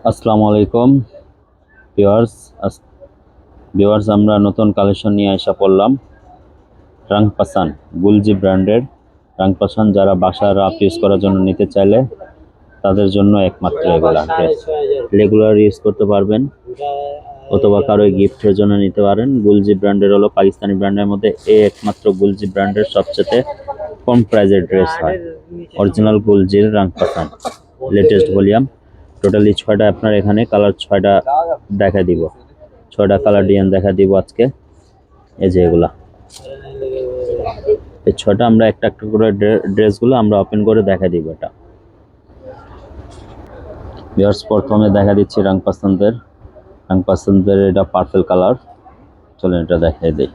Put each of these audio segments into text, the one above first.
আসসালামু আলাইকুম ভিউয়ার্স। আমরা নতুন কালেকশন নিয়ে আসা পড়লাম। রাংপাসান গুলজি ব্র্যান্ডের রাংপাসান যারা বাসায় রাফ ইউজ করার জন্য নিতে চাইলে তাদের জন্য একমাত্র এগুলা ড্রেস রেগুলার ইউজ করতে পারবেন অথবা কারো গিফটের জন্য নিতে পারেন। গুলজি ব্র্যান্ডের হলো পাকিস্তানি ব্র্যান্ডের মধ্যে একমাত্র গুলজি ব্র্যান্ডের সবচেয়ে কম প্রাইজের ড্রেস হয়। অরিজিনাল গুলজির রাংপাসান লেটেস্ট ভলিউম। টোটালি 6টা আপনার এখানে কালার 6টা দেখা দিব, 6টা কালার ডিজাইন দেখা দিব আজকে। এই যে এগুলা এই 6টা আমরা একটা একটা করে ড্রেসগুলো আমরা ওপেন করে দেখা দিব। এটা ভিউয়ার্স প্রথমে দেখা দিচ্ছি রাংপাসানদের এটা পার্পল কালার। চলেন এটা দেখাই দেই।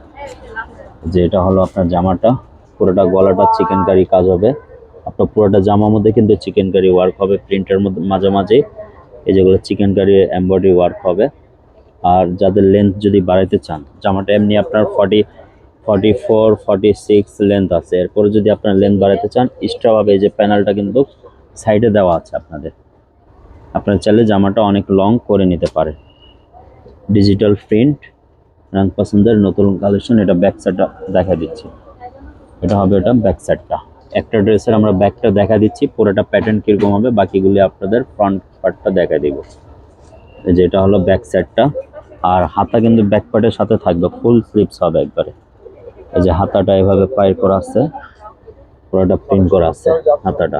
যে এটা হলো আপনার জামাটা, পুরোটা গলাটা চিকেন কারি কাজ হবে। আপনার পুরোটা জামার মধ্যে কিন্তু চিকেন কারি ওয়ার্ক হবে, প্রিন্টের মধ্যে মাঝে মাঝে এই যেগুলো চিকেন কারি এমব্রয়ডারি ওয়ার্ক হবে। আর যাদের লেন্থ যদি বাড়াইতে চান, জামাটা এমনি আপনার 44 46 লেন্থ আছে, এরপরে যদি আপনার লেন্থ বাড়াইতে চান এক্সট্রাভাবে এই যে প্যানেলটা কিন্তু সাইডে দেওয়া আছে আপনার চাইলে জামাটা অনেক লং করে নিতে পারে। ডিজিটাল প্রিন্ট রাংপাসানদের নতুন কালেকশন। এটা ব্যাক সাইডটা দেখা দিচ্ছি, এটা হবে এটা ব্যাক সাইডটা। একটা ড্রেসের আমরা ব্যাকটা দেখা দিচ্ছি, পুরোটা প্যাটার্ন কিরকম হবে বাকিগুলি আপনাদের ফ্রন্ট পার্টটা দেখা দিব। যেটা হলো ব্যাক সাইডটা। আর হাতা কিন্তু ব্যাক পার্টের সাথে থাকবে, ফুল স্লিভস হবে একবারে। এই যে হাতাটা এভাবে পাই করা আছে, পুরোটা প্রিন্ট করা আছে হাতাটা।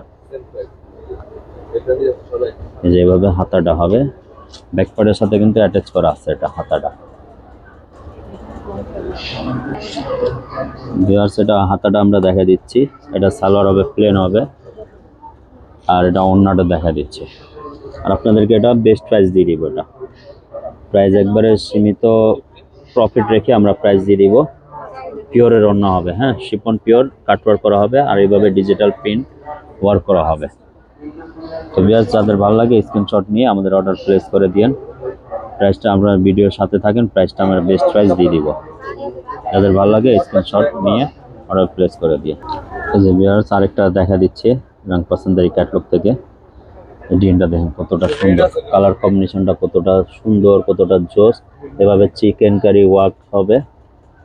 এই যে এভাবে হাতাটা হবে, ব্যাক পার্টের সাথে কিন্তু অ্যাটাচ করা আছে এটা হাতাটা। ভিউয়ার্স এটা হাতাটা আমরা দেখা দিচ্ছি, এটা সালোয়ার হবে প্লেন হবে, আর এটা ওড়নাটা দেখা দিচ্ছে। আর আপনাদেরকে এটা বেস্ট প্রাইস দিয়ে দিব। এটা প্রাইস একবারে সীমিত প্রফিট রেখে আমরা প্রাইস দিয়ে দিব। পিওরের ওড়না হবে, হ্যাঁ শিফন পিওর কাটওয়ার্ক করা হবে, আর এইভাবে ডিজিটাল প্রিন্ট ওয়ার্ক করা হবে। তো ভিউয়ার্স যাদের ভালো লাগে স্ক্রিনশট নিয়ে আমাদের অর্ডার প্লেস করে দিন। প্রাইসটা আপনার ভিডিওর সাথে থাকেন, প্রাইসটা আমরা বেস্ট প্রাইস দিয়ে দিব। যাদের ভালো লাগে স্ক্রিনশট নিয়ে অর্ডার প্লেস করে দিয়ে। এই যে ভিউয়ার্স আরেকটা দেখা দিচ্ছে রাংপাসানদের ক্যাটালগ থেকে। ডিজাইনটা দেখেন কতটা সুন্দর, কালার কম্বিনেশনটা কতটা সুন্দর, কতটা জোস। এভাবে চিকেন কারি ওয়ার্ক হবে,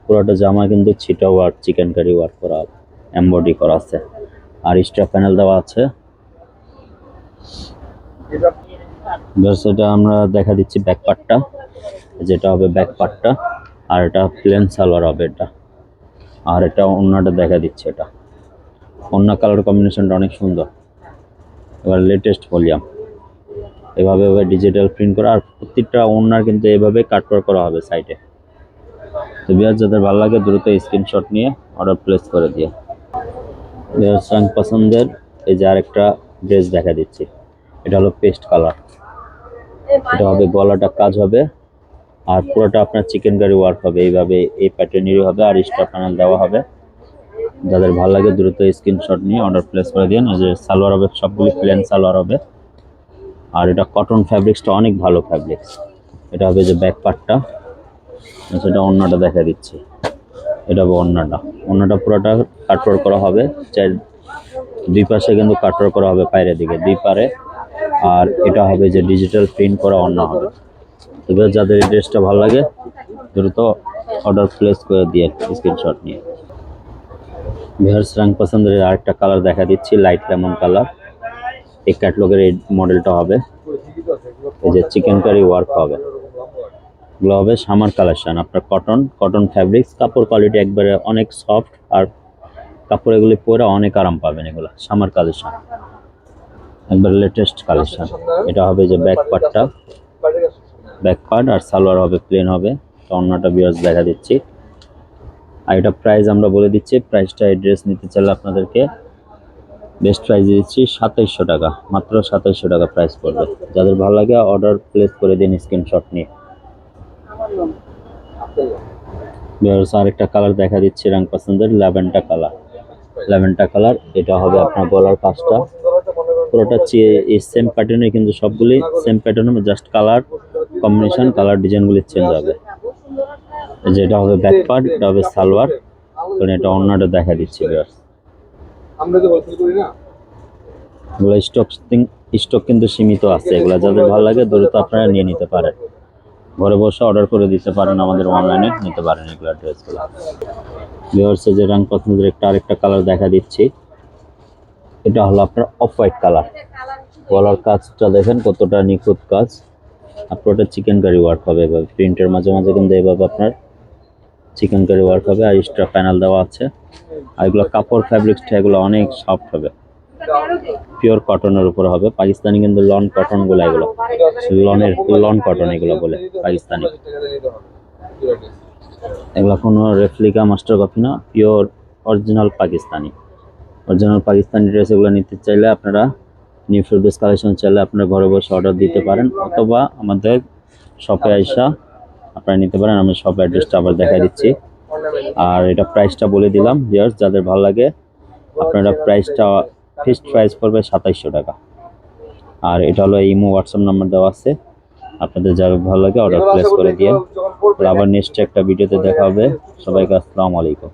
পুরোটা জামা কিন্তু ছিটা ওয়ার্ক চিকেন কারি ওয়ার্ক করা হবে, এমব্রয়ডারি করা আছে, আর স্ট্রাপ প্যানেল দেওয়া আছে। এটা আমরা দেখা দিচ্ছি ব্যাক পার্টটা, যেটা হবে ব্যাক পার্টটা। আর এটা প্লেন সালোয়ার হবে এটা। আর এটা ওড়নাটা দেখা দিচ্ছে, এটা ওড়না কালার কম্বিনেশনটা অনেক সুন্দর। এবার লেটেস্ট ভলিউম, এভাবে ডিজিটাল প্রিন্ট করা, আর প্রত্যেকটা ওড়নার কিন্তু এভাবে কাটওয়ার্ক করা হবে সাইডে। তো ভিউয়ার্স যাদের ভালো লাগে দ্রুত স্ক্রিনশট নিয়ে অর্ডার প্লেস করে দিয়ে। ভিউয়ার্স পছন্দের এই যে আরেকটা ড্রেস দেখা দিচ্ছি, এটা হলো পেস্ট কালার। এটা হবে গলাটা কাজ হবে, আর পুরোটা আপনার চিকেন কারি ওয়ার্ক হবে, এইভাবে এই প্যাটার্নেরই হবে, আর স্টার প্যানেল দেওয়া হবে। যাদের ভালো লাগে দ্রুত স্ক্রিনশট নিয়ে অর্ডার প্লেস করে দিন। এই যে সালোয়ার হবে সবগুলি প্লেন সালোয়ার হবে, আর এটা কটন ফ্যাব্রিক্সটা অনেক ভালো ফ্যাব্রিক্স। এটা হবে যে ব্যাক পার্টটা, সেটা ওড়নাটা দেখা দিচ্ছি। এটা হবে ওড়নাটা পুরোটা কাটওয়ার্ক করা হবে, দুই পাশে কিন্তু কাটওয়ার্ক করা হবে পায়ের দিকে দুই পারে। আর এটা হবে যে ডিজিটাল প্রিন্ট করা ওড়না হবে। এবার যাদের এই ড্রেসটা ভালো লাগে দ্রুত অর্ডার প্লেস করে দিয়ে স্ক্রিনশট নিয়ে। ভিউয়ার্স রাংপাসানদের আরেকটা কালার দেখা দিচ্ছি, লাইট লেমন কালার। এই ক্যাটলগের এই মডেলটা হবে, এই যে চিকেন কারি ওয়ার্ক হবে। এগুলো হবে সামার কালেকশন, আপনার কটন ফ্যাব্রিক্স, কাপড় কোয়ালিটি একবারে অনেক সফট, আর কাপড় এগুলি পরে অনেক আরাম পাবেন। এগুলো সামার কালেকশন, একবার লেটেস্ট কালেকশন। এটা হবে যে ব্যাক পার্টটা, ব্যাক পার্ট, আর সালোয়ার হবে প্লেন হবে। ওড়নাটা ভিউয়ার্স দেখা দিচ্ছি। আর এটা প্রাইস আমরা বলে দিচ্ছি, প্রাইসটা এই ড্রেস নিতে চাইলে আপনাদেরকে বেস্ট প্রাইস দিচ্ছি 2700 টাকা, মাত্র 2700 টাকা প্রাইস পড়বে। যাদের ভালো লাগে অর্ডার প্লেস করে দিন স্ক্রিনশট নিয়ে। ভিউয়ার্স আরেকটা কালার দেখা দিচ্ছি রাংপাসানদের ল্যাভেন্ডার কালার। এটা হবে আপনার গলার কাজটা পুরোটা সেম প্যাটার্নে, কিন্তু সবগুলি সেম প্যাটার্নে, জাস্ট কালার কম্বিনেশন, কালার ডিজাইনগুলি চেঞ্জ হবে। যেটা হবে ব্যাক পার্ট, এটা হবে সালোয়ার। এটা ওড়নাটা দেখা দিচ্ছি ভিউয়ার্স। আমরা তো বলতে করি না, এগুলো স্টক কিন্তু সীমিত আছে, এগুলো যাদের ভালো লাগে দ্রুত আপনারা নিয়ে নিতে পারেন, ঘরে বসে অর্ডার করে দিতে পারেন, আমাদের অনলাইনে নিতে পারেন এগুলো ড্রেসগুলো। ভিউয়ার্স যে রং পছন্দের আরেকটা কালার দেখা দিচ্ছি, এটা হলো আপনার অফ হোয়াইট কালার। গলার কাজটা দেখেন কতটা নিখুঁত কাজ, আপনার ওটা চিকেন কারি ওয়ার্ক হবে, এভাবে প্রিন্টের মাঝে মাঝে কিন্তু এভাবে আপনার চিকেন কারি ওয়ার্ক হবে, আর এক্সট্রা প্যানেল দেওয়া আছে। আর এগুলো কাপড় ফ্যাব্রিক্সটা এগুলো অনেক সফট হবে, পিওর কটনের উপর হবে। পাকিস্তানি কিন্তু লন কটন গুলো, এগুলো লন কটন এগুলো বলে পাকিস্তানি। এগুলো কোনো রেপ্লিকা মাস্টার কপি না, pure original Pakistani. Original Pakistani dress এগুলো নিতে চাইলে আপনারা নিউ ফেব্রিক্স কালেকশন চাইলে আপনারা ঘরে বসে অর্ডার দিতে পারেন, অথবা আমাদের শপে আইসা আপনারা নিতে পারেন। আমি শপ অ্যাড্রেসটা আবার দেখাই দিচ্ছি, আর এটা প্রাইসটা বলে দিলাম। ভিউয়ার্স যাদের ভালো লাগে আপনারা প্রাইসটা ফিক্সড প্রাইস পড়বে 2700 টাকা। আর এটা হলো ইমো হোয়াটসঅ্যাপ নাম্বার দেওয়া আছে, আপনাদের যার ভালো লাগে অর্ডার প্লেস করে দিয়ে। আবার নেক্সট একটা ভিডিওতে দেখা হবে। সবাইকে আসসালামু আলাইকুম।